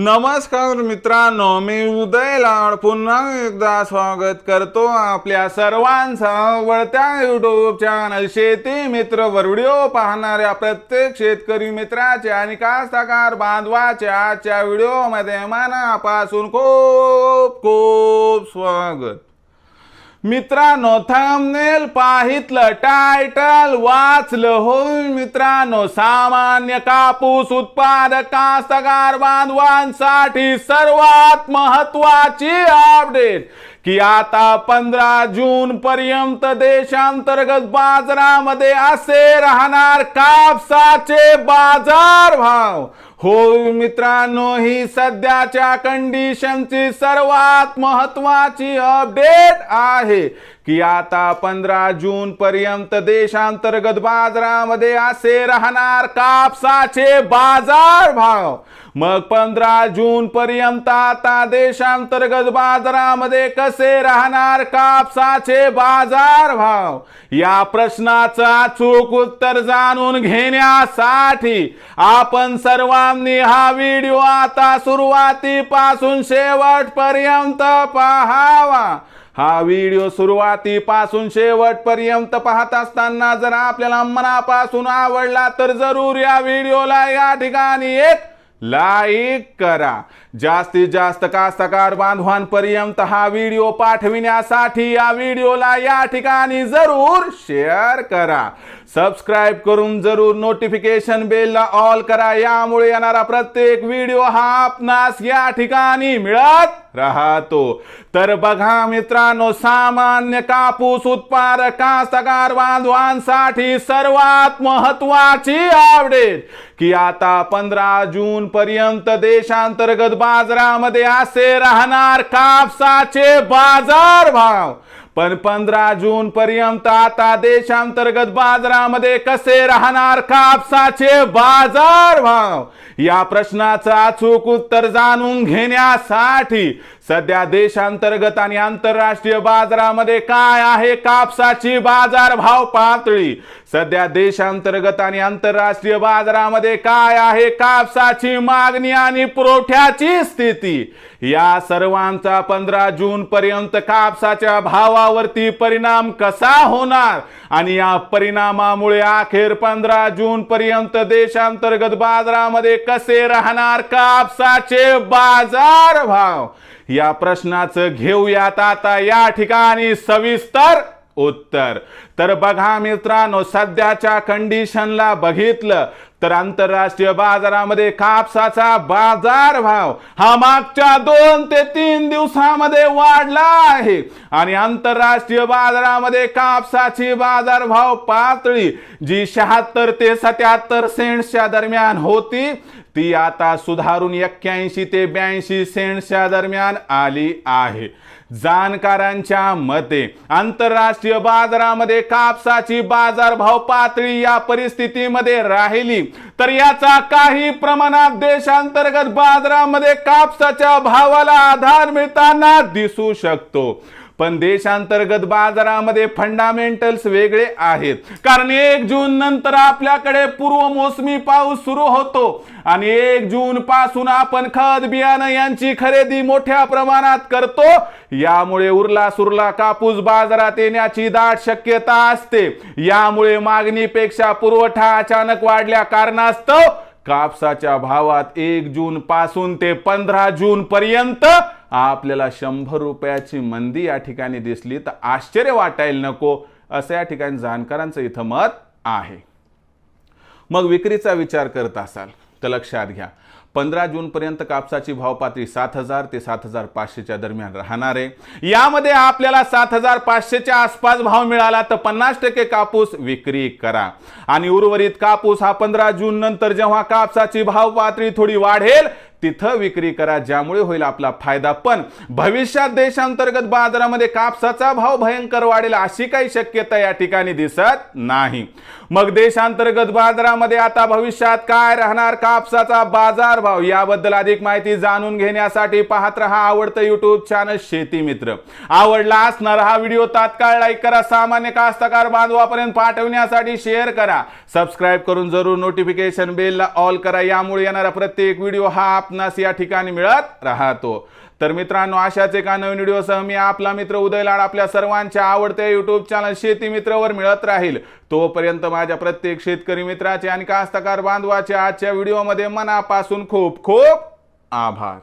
नमस्कार मित्रांनो, मी उदय लाड पुन्हा एकदा स्वागत करतो आपल्या सर्वांचा आवडत्या यूट्यूब चॅनल शेती मित्र वर व्हिडिओ पाहणाऱ्या प्रत्येक शेतकरी मित्राचे आणि कास्तकार बांधवाचे आजच्या व्हिडिओमध्ये मनापासून खूप खूप स्वागत। मित्रांनो, थंबनेल पाहितलं, टायटल वाचलं होय मित्रांनो। सामान्य कापूस उत्पादक कास्तकार बांधवांसाठी सर्वात महत्त्वाची अपडेट की आता 15 जून पर्यंत देशांतर्गत बाजारामध्ये असे राहणार कापसाचे बाजार भाव। होय मित्रांनो, ही सध्याच्या कंडिशनची सर्वात महत्त्वाची अपडेट आहे की आता 15 जून पर्यंत देशांतर्गत बाजारामध्ये असे राहणार कापसाचे बाजार भाव। मग 15 जून पर्यंत आता देशांतर्गत बाजारामध्ये कसे राहणार कापसाचे बाजार भाव, या प्रश्नाचं अचूक उत्तर जाणून घेण्यासाठी आपण सर्वांनी हा व्हिडिओ आता सुरुवातीपासून शेवटपर्यंत पाहावा। हा व्हिडिओ सुरुवातीपासून शेवटपर्यंत पाहत असताना जर आपल्याला मनापासून आवडला तर जरूर या व्हिडिओला या ठिकाणी एक लाईक करा। जास्तीत जास्त कास्तकार बांधवांपर्यंत हा व्हिडिओ पाठविण्यासाठी या व्हिडिओला या ठिकाणी जरूर शेअर करा। सबस्क्राइब करून जरूर नोटिफिकेशन बेलला ऑल करा, यामुळे येणारा प्रत्येक व्हिडिओ हा आपणास या ठिकाणी मिळत राहतो। तर बघा मित्रांनो, सामान्य कापूस उत्पादक कास्तकार बांधवांसाठी सर्वात महत्त्वाची अपडेट की आता 15 जून पर्यंत देशांतर्गत बाजारामध्ये असे राहणार कापसाचे बाजार भाव। पण 15 जून पर्यंत आता देशांतर्गत बाजारामध्ये कसे राहणार कापसाचे बाजार भाव, या प्रश्नाचं अचूक उत्तर जाणून घेण्यासाठी सध्या देशांतर्गत आणि आंतरराष्ट्रीय बाजारामध्ये काय आहे कापसाची बाजार भाव पातळी, सध्या देशांतर्गत आणि आंतरराष्ट्रीय बाजारामध्ये काय आहे कापसाची मागणी आणि पुरवठ्याची स्थिती, या सर्वांचा 15 जून पर्यंत कापसाच्या भावावरती परिणाम कसा होणार आणि या परिणामामुळे अखेर 15 जून पर्यंत देशांतर्गत बाजारामध्ये कसे राहणार कापसाचे बाजार भाव, या प्रश्नाचं घेऊयात आता या ठिकाणी सविस्तर उत्तर। तर बघा मित्रांनो, सध्याच्या कंडिशनला बघितलं तर आंतरराष्ट्रीय बाजारामध्ये कापसाचा बाजार भाव हा मागच्या 2 ते 3 दिवसामध्ये वाढला आहे आणि आंतरराष्ट्रीय बाजारामध्ये कापसाची बाजार भाव पातळी जी 76 ते 77 सेंट्सच्या दरम्यान होती ती आता सुधारून 81 ते 82 सेंट्सच्या दरम्यान आली आहे। जाणकारांच्या मते आंतरराष्ट्रीय बाजारामध्ये कापसाची बाजारभाव पातळी या परिस्थितीमध्ये राहिली तर याचा काही प्रमाणात देशांतर्गत बाजारामध्ये कापसाच्या भावाला आधार मिळताना दिसू शकतो। पण देशांतर्गत बाजारामध्ये फंडामेंटल्स वेगळे आहेत, कारण 1 जून नंतर आपल्याकडे पूर्व मोसमी पाऊस सुरू होतो आणि 1 जून पासून आपण खत बियाणं यांची खरेदी मोठ्या प्रमाणात करतो, यामुळे उरला सुरला कापूस बाजारात येण्याची दाट शक्यता असते। यामुळे मागणीपेक्षा पुरवठा अचानक वाढल्या कारणास्तव कापसाच्या भावात 1 जून पासून ते 15 जून पर्यंत आपल्याला 100 रुपयाची मंदी या ठिकाणी दिसली तर आश्चर्य वाटायला नको, असं या ठिकाणी जाणकारांचं इथं मत आहे। मग विक्रीचा विचार करत असाल तर लक्षात घ्या, 15 जून पर्यंत कापसाची भाव पातळी 7000 ते 7500च्या दरम्यान राहणार आहे। यामध्ये आपल्याला 7500च्या आसपास भाव मिळाला तर 50% कापूस विक्री करा आणि उर्वरित कापूस हा 15 जून नंतर जेव्हा कापसाची भाव पातळी थोडी वाढेल तिथं विक्री करा, ज्यामुळे होईल आपला फायदा। पण भविष्यात देशांतर्गत बाजारामध्ये कापसाचा भाव भयंकर वाढेल अशी काही शक्यता या ठिकाणी दिसत नाही। मग देशांतर्गत बाजारामध्ये आता भविष्यात काय राहणार कापसाचा बाजार भाव, याबद्दल अधिक माहिती जाणून घेण्यासाठी पाहत रहा आवडतं YouTube चॅनल शेती मित्र। आवडला असणार हा व्हिडिओ तात्काळ लाईक करा, सामान्य कास्तकार बांधवापर्यंत पाठवण्यासाठी शेअर करा, सबस्क्राइब करून जरूर नोटिफिकेशन बेलला ऑल करा, यामुळे येणारा प्रत्येक व्हिडिओ हा आपणास या ठिकाणी मिळत राहतो। तर मित्रांनो, अशाच एका नवीन व्हिडिओसह मी आपला मित्र उदय लाड आपल्या सर्वांच्या आवडत्या YouTube चॅनल शेती मित्रवर मिळत राहील। तोपर्यंत माझ्या प्रत्येक शेतकरी मित्राचे आणि कास्तकार बांधवाचे आजच्या व्हिडिओमध्ये मनापासून खूप खूप आभार।